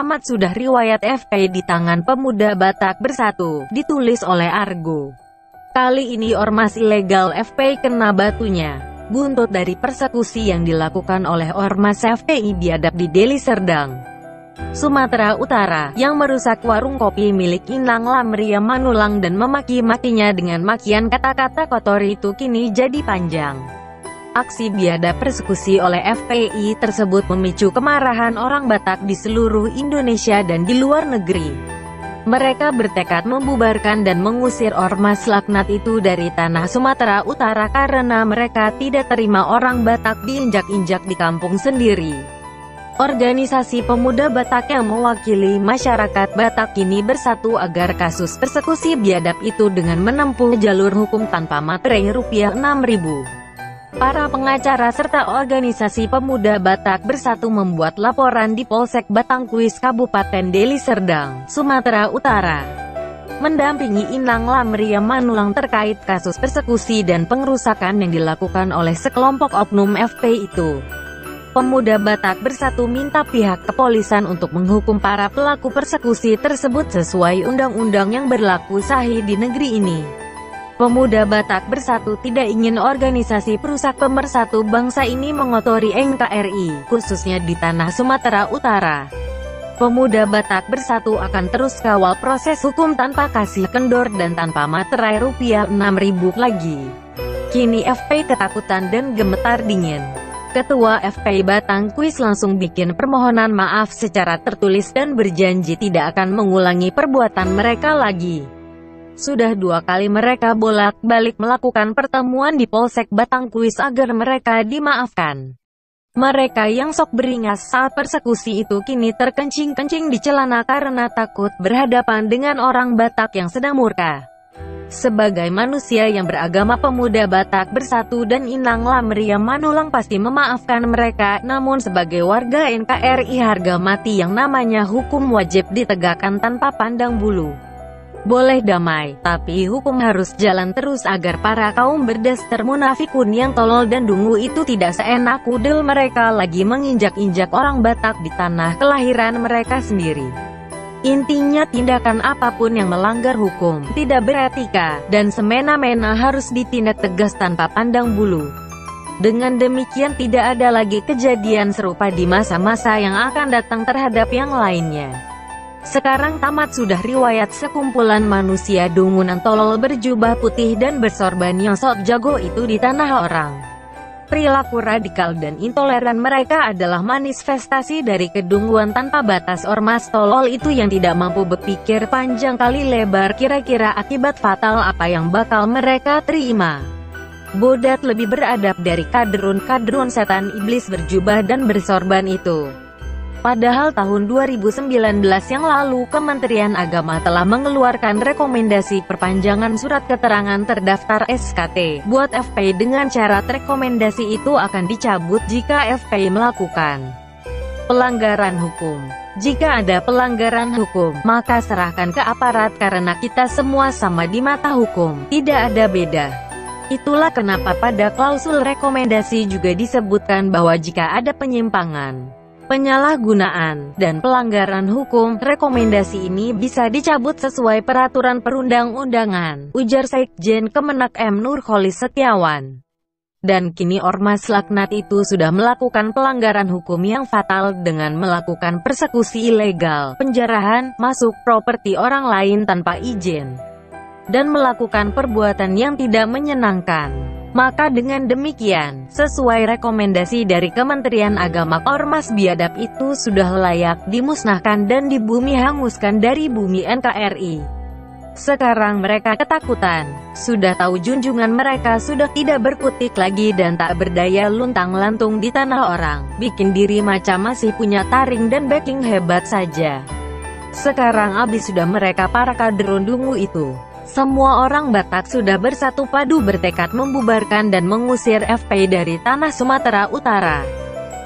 tamat sudah riwayat FPI di tangan pemuda Batak Bersatu, ditulis oleh Argo. Kali ini ormas ilegal FPI kena batunya, buntut dari persekusi yang dilakukan oleh ormas FPI biadab di Deli Serdang, Sumatera Utara, yang merusak warung kopi milik Inang Lamria Manulang dan memaki-makinya dengan makian kata-kata kotor itu kini jadi panjang. Aksi biadab persekusi oleh FPI tersebut memicu kemarahan orang Batak di seluruh Indonesia dan di luar negeri. Mereka bertekad membubarkan dan mengusir ormas laknat itu dari tanah Sumatera Utara karena mereka tidak terima orang Batak diinjak-injak di kampung sendiri. Organisasi pemuda Batak yang mewakili masyarakat Batak kini bersatu agar kasus persekusi biadab itu dengan menempuh jalur hukum tanpa materai rupiah 6.000. Para pengacara serta organisasi pemuda Batak Bersatu membuat laporan di Polsek Batangkuis Kabupaten Deli Serdang, Sumatera Utara, mendampingi Inang Lamria Manulang terkait kasus persekusi dan pengerusakan yang dilakukan oleh sekelompok oknum FPI itu. Pemuda Batak Bersatu minta pihak kepolisian untuk menghukum para pelaku persekusi tersebut sesuai undang-undang yang berlaku sahih di negeri ini. Pemuda Batak Bersatu tidak ingin organisasi perusak pemersatu bangsa ini mengotori NKRI, khususnya di tanah Sumatera Utara. Pemuda Batak Bersatu akan terus kawal proses hukum tanpa kasih kendor dan tanpa materai rupiah 6.000 lagi. Kini FPI ketakutan dan gemetar dingin. Ketua FPI Batangkuis langsung bikin permohonan maaf secara tertulis dan berjanji tidak akan mengulangi perbuatan mereka lagi. Sudah 2 kali mereka bolak-balik melakukan pertemuan di Polsek Batangkuis agar mereka dimaafkan. Mereka yang sok beringas saat persekusi itu kini terkencing-kencing di celana karena takut berhadapan dengan orang Batak yang sedang murka. Sebagai manusia yang beragama, pemuda Batak Bersatu dan Inang Lamria Manulang pasti memaafkan mereka, namun sebagai warga NKRI harga mati yang namanya hukum wajib ditegakkan tanpa pandang bulu. Boleh damai, tapi hukum harus jalan terus agar para kaum berdaster munafikun yang tolol dan dungu itu tidak seenak kudel mereka lagi menginjak-injak orang Batak di tanah kelahiran mereka sendiri. Intinya tindakan apapun yang melanggar hukum, tidak beretika, dan semena-mena harus ditindak tegas tanpa pandang bulu. Dengan demikian tidak ada lagi kejadian serupa di masa-masa yang akan datang terhadap yang lainnya. Sekarang tamat sudah riwayat sekumpulan manusia dungunan tolol berjubah putih dan bersorban yang sok jago itu di tanah orang. Perilaku radikal dan intoleran mereka adalah manifestasi dari kedunguan tanpa batas ormas tolol itu yang tidak mampu berpikir panjang kali lebar kira-kira akibat fatal apa yang bakal mereka terima. Bodat lebih beradab dari kadrun-kadrun setan iblis berjubah dan bersorban itu. Padahal tahun 2019 yang lalu Kementerian Agama telah mengeluarkan rekomendasi perpanjangan surat keterangan terdaftar SKT buat FPI dengan syarat rekomendasi itu akan dicabut jika FPI melakukan pelanggaran hukum. Jika ada pelanggaran hukum, maka serahkan ke aparat karena kita semua sama di mata hukum, tidak ada beda. Itulah kenapa pada klausul rekomendasi juga disebutkan bahwa jika ada penyimpangan, penyalahgunaan, dan pelanggaran hukum, rekomendasi ini bisa dicabut sesuai peraturan perundang-undangan, ujar Sekjen Kemenak M. Nurholis Setiawan. Dan kini ormas laknat itu sudah melakukan pelanggaran hukum yang fatal dengan melakukan persekusi ilegal, penjarahan, masuk properti orang lain tanpa izin, dan melakukan perbuatan yang tidak menyenangkan. Maka dengan demikian, sesuai rekomendasi dari Kementerian Agama, ormas biadab itu sudah layak dimusnahkan dan dibumi hanguskan dari bumi NKRI. Sekarang mereka ketakutan, sudah tahu junjungan mereka sudah tidak berkutik lagi dan tak berdaya luntang-lantung di tanah orang, bikin diri macam masih punya taring dan backing hebat saja. Sekarang habis sudah mereka para kadrun dungu itu. Semua orang Batak sudah bersatu padu bertekad membubarkan dan mengusir FPI dari tanah Sumatera Utara.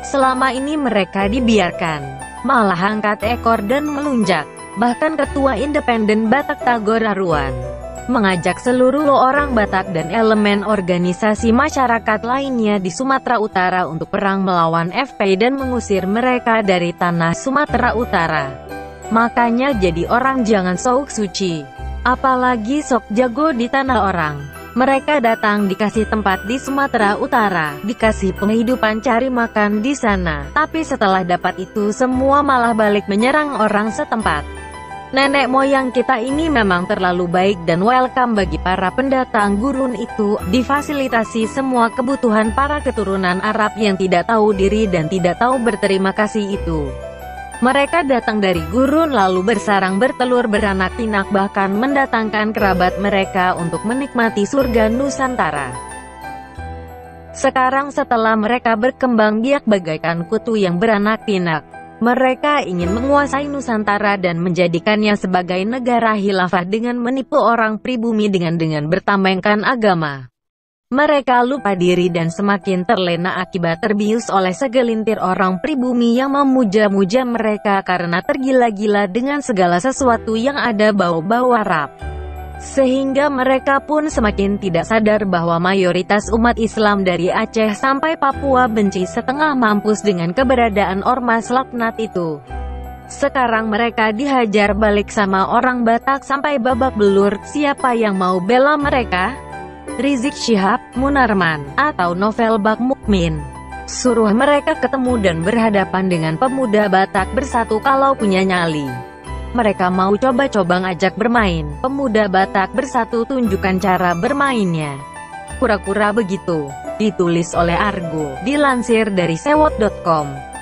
Selama ini mereka dibiarkan, malah angkat ekor dan melunjak. Bahkan Ketua Independen Batak Tagor Aruan mengajak seluruh orang Batak dan elemen organisasi masyarakat lainnya di Sumatera Utara untuk perang melawan FPI dan mengusir mereka dari tanah Sumatera Utara. Makanya jadi orang jangan sok suci, apalagi sok jago di tanah orang. Mereka datang dikasih tempat di Sumatera Utara, dikasih penghidupan cari makan di sana, tapi setelah dapat itu semua malah balik menyerang orang setempat. Nenek moyang kita ini memang terlalu baik dan welcome bagi para pendatang gurun itu, difasilitasi semua kebutuhan para keturunan Arab yang tidak tahu diri dan tidak tahu berterima kasih itu. Mereka datang dari gurun lalu bersarang bertelur beranak pinak bahkan mendatangkan kerabat mereka untuk menikmati surga Nusantara. Sekarang setelah mereka berkembang biak bagaikan kutu yang beranak pinak, mereka ingin menguasai Nusantara dan menjadikannya sebagai negara khilafah dengan menipu orang pribumi dengan bertamengkan agama. Mereka lupa diri dan semakin terlena akibat terbius oleh segelintir orang pribumi yang memuja-muja mereka karena tergila-gila dengan segala sesuatu yang ada bau-bau Arab. Sehingga mereka pun semakin tidak sadar bahwa mayoritas umat Islam dari Aceh sampai Papua benci setengah mampus dengan keberadaan ormas laknat itu. Sekarang mereka dihajar balik sama orang Batak sampai babak belur. Siapa yang mau bela mereka? Rizik Syihab, Munarman, atau Novel Bak Mukmin? Suruh mereka ketemu dan berhadapan dengan pemuda Batak Bersatu kalau punya nyali. Mereka mau coba-coba ngajak bermain, pemuda Batak Bersatu tunjukkan cara bermainnya. Kura-kura begitu. Ditulis oleh Argo, dilansir dari sewot.com.